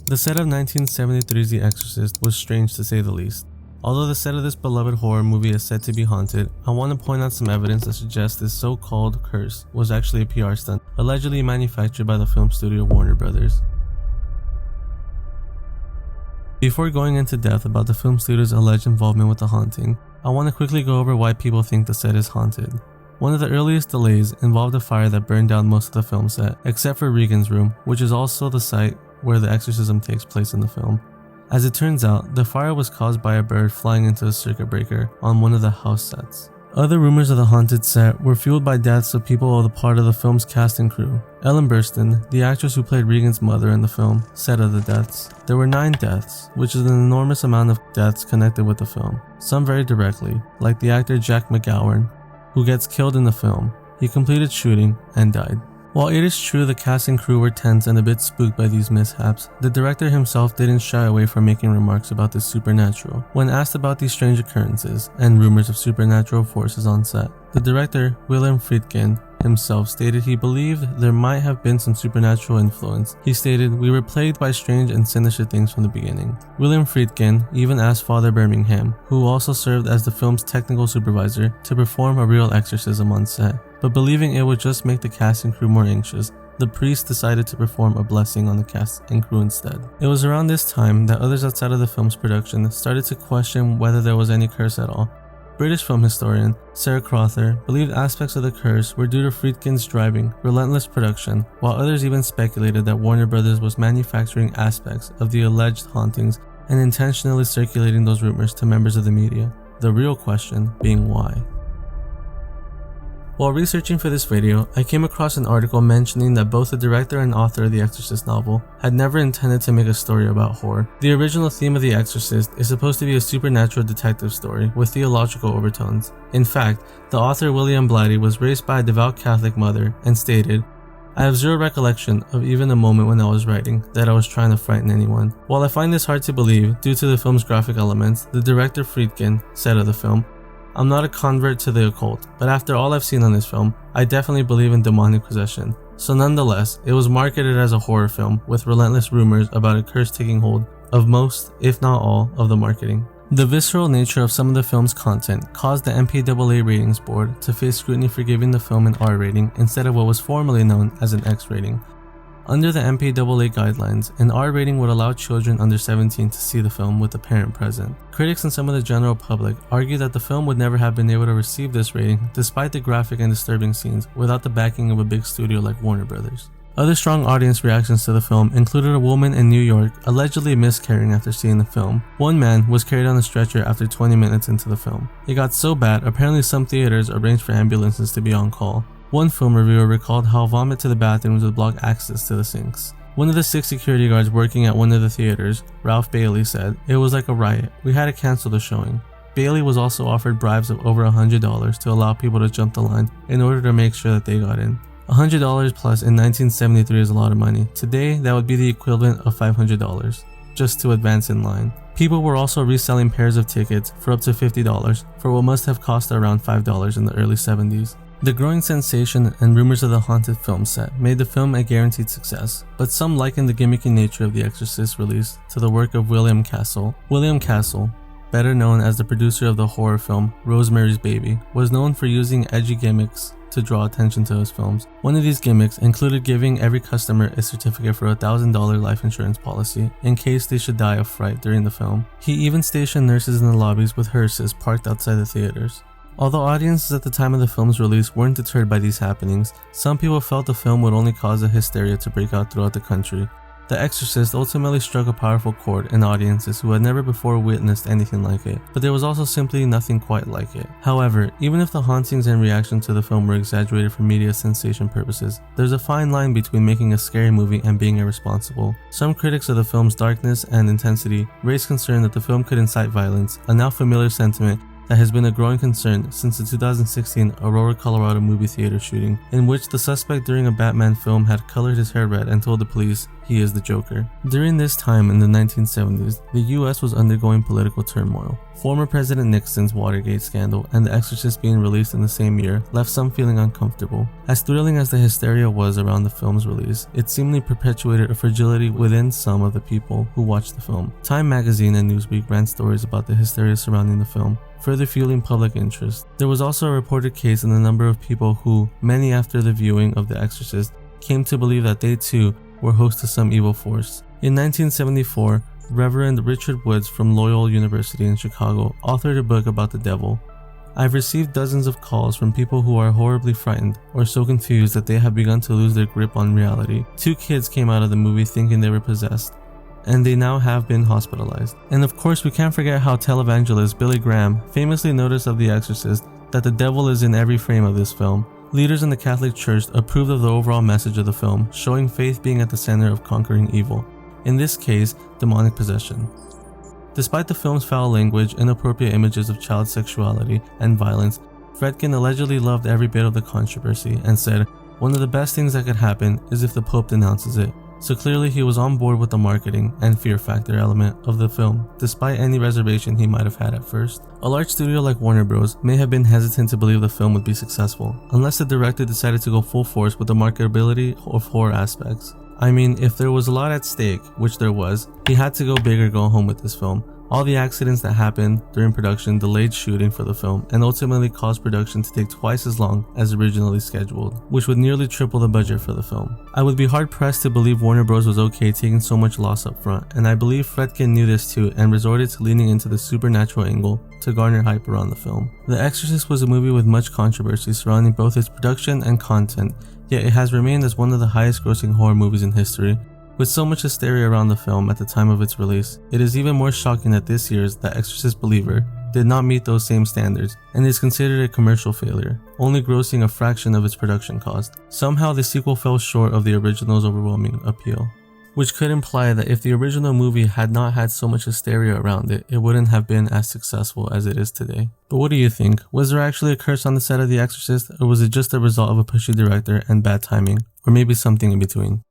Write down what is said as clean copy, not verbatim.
The set of 1973's The Exorcist was strange to say the least. Although the set of this beloved horror movie is said to be haunted, I want to point out some evidence that suggests this so-called curse was actually a PR stunt, allegedly manufactured by the film studio Warner Brothers. Before going into depth about the film studio's alleged involvement with the haunting, I want to quickly go over why people think the set is haunted. One of the earliest delays involved a fire that burned down most of the film set, except for Regan's room, which is also the site where the exorcism takes place in the film. As it turns out, the fire was caused by a bird flying into a circuit breaker on one of the house sets. Other rumors of the haunted set were fueled by deaths of people of the part of the film's cast and crew. Ellen Burstyn, the actress who played Regan's mother in the film, said of the deaths, "There were 9 deaths, which is an enormous amount of deaths connected with the film, some very directly, like the actor Jack McGowan, who gets killed in the film. He completed shooting and died." While it is true the cast and crew were tense and a bit spooked by these mishaps, the director himself didn't shy away from making remarks about the supernatural. When asked about these strange occurrences and rumors of supernatural forces on set, the director, William Friedkin, himself stated he believed there might have been some supernatural influence. He stated, "We were plagued by strange and sinister things from the beginning." William Friedkin even asked Father Birmingham, who also served as the film's technical supervisor, to perform a real exorcism on set. But believing it would just make the cast and crew more anxious, the priest decided to perform a blessing on the cast and crew instead. It was around this time that others outside of the film's production started to question whether there was any curse at all. British film historian Sarah Crowther believed aspects of the curse were due to Friedkin's driving, relentless production, while others even speculated that Warner Brothers was manufacturing aspects of the alleged hauntings and intentionally circulating those rumors to members of the media. The real question being why. While researching for this video, I came across an article mentioning that both the director and author of the Exorcist novel had never intended to make a story about horror. The original theme of The Exorcist is supposed to be a supernatural detective story with theological overtones. In fact, the author William Blatty was raised by a devout Catholic mother and stated, "I have zero recollection of even a moment when I was writing that I was trying to frighten anyone." While I find this hard to believe due to the film's graphic elements, the director Friedkin said of the film, "I'm not a convert to the occult, but after all I've seen on this film, I definitely believe in demonic possession." So nonetheless, it was marketed as a horror film with relentless rumors about a curse taking hold of most, if not all, of the marketing. The visceral nature of some of the film's content caused the MPAA ratings board to face scrutiny for giving the film an R rating instead of what was formerly known as an X rating. Under the MPAA guidelines, an R rating would allow children under 17 to see the film with a parent present. Critics and some of the general public argue that the film would never have been able to receive this rating despite the graphic and disturbing scenes without the backing of a big studio like Warner Brothers. Other strong audience reactions to the film included a woman in New York allegedly miscarrying after seeing the film. One man was carried on a stretcher after 20 minutes into the film. It got so bad, apparently some theaters arranged for ambulances to be on call. One film reviewer recalled how vomit to the bathrooms would block access to the sinks. One of the 6 security guards working at one of the theaters, Ralph Bailey, said, "It was like a riot. We had to cancel the showing." Bailey was also offered bribes of over $100 to allow people to jump the line in order to make sure that they got in. $100 plus in 1973 is a lot of money. Today, that would be the equivalent of $500, just to advance in line. People were also reselling pairs of tickets for up to $50 for what must have cost around $5 in the early 70s. The growing sensation and rumors of the haunted film set made the film a guaranteed success, but some likened the gimmicky nature of The Exorcist release to the work of William Castle. William Castle, better known as the producer of the horror film Rosemary's Baby, was known for using edgy gimmicks to draw attention to his films. One of these gimmicks included giving every customer a certificate for a $1,000 life insurance policy in case they should die of fright during the film. He even stationed nurses in the lobbies with hearses parked outside the theaters. Although audiences at the time of the film's release weren't deterred by these happenings, some people felt the film would only cause a hysteria to break out throughout the country. The Exorcist ultimately struck a powerful chord in audiences who had never before witnessed anything like it, but there was also simply nothing quite like it. However, even if the hauntings and reaction to the film were exaggerated for media sensation purposes, there's a fine line between making a scary movie and being irresponsible. Some critics of the film's darkness and intensity raised concern that the film could incite violence, a now familiar sentiment that has been a growing concern since the 2016 Aurora, Colorado movie theater shooting, in which the suspect during a Batman film had colored his hair red and told the police he is the Joker. During this time in the 1970s, the US was undergoing political turmoil. Former President Nixon's Watergate scandal and The Exorcist being released in the same year left some feeling uncomfortable. As thrilling as the hysteria was around the film's release, it seemingly perpetuated a fragility within some of the people who watched the film. Time magazine and Newsweek ran stories about the hysteria surrounding the film, further fueling public interest. There was also a reported case in the number of people who, many after the viewing of The Exorcist, came to believe that they too were host to some evil force. In 1974, Reverend Richard Woods from Loyola University in Chicago authored a book about the devil. I've received dozens of calls from people who are horribly frightened or so confused that they have begun to lose their grip on reality. 2 kids came out of the movie thinking they were possessed, and they now have been hospitalized. And of course, we can't forget how televangelist Billy Graham famously noticed of The Exorcist that the devil is in every frame of this film. Leaders in the Catholic Church approved of the overall message of the film, showing faith being at the center of conquering evil. In this case, demonic possession. Despite the film's foul language, inappropriate images of child sexuality, and violence, Friedkin allegedly loved every bit of the controversy and said, "One of the best things that could happen is if the Pope denounces it." So clearly he was on board with the marketing and fear factor element of the film, despite any reservation he might have had at first. A large studio like Warner Bros. May have been hesitant to believe the film would be successful, unless the director decided to go full force with the marketability of horror aspects. I mean, if there was a lot at stake, which there was, he had to go big or go home with this film. All the accidents that happened during production delayed shooting for the film and ultimately caused production to take twice as long as originally scheduled, which would nearly triple the budget for the film. I would be hard pressed to believe Warner Bros. Was okay taking so much loss up front, and I believe Friedkin knew this too and resorted to leaning into the supernatural angle to garner hype around the film. The Exorcist was a movie with much controversy surrounding both its production and content, yet it has remained as one of the highest grossing horror movies in history. With so much hysteria around the film at the time of its release, it is even more shocking that this year's The Exorcist Believer did not meet those same standards and is considered a commercial failure, only grossing a fraction of its production cost. Somehow the sequel fell short of the original's overwhelming appeal, which could imply that if the original movie had not had so much hysteria around it, it wouldn't have been as successful as it is today. But what do you think? Was there actually a curse on the set of The Exorcist, or was it just a result of a pushy director and bad timing, or maybe something in between?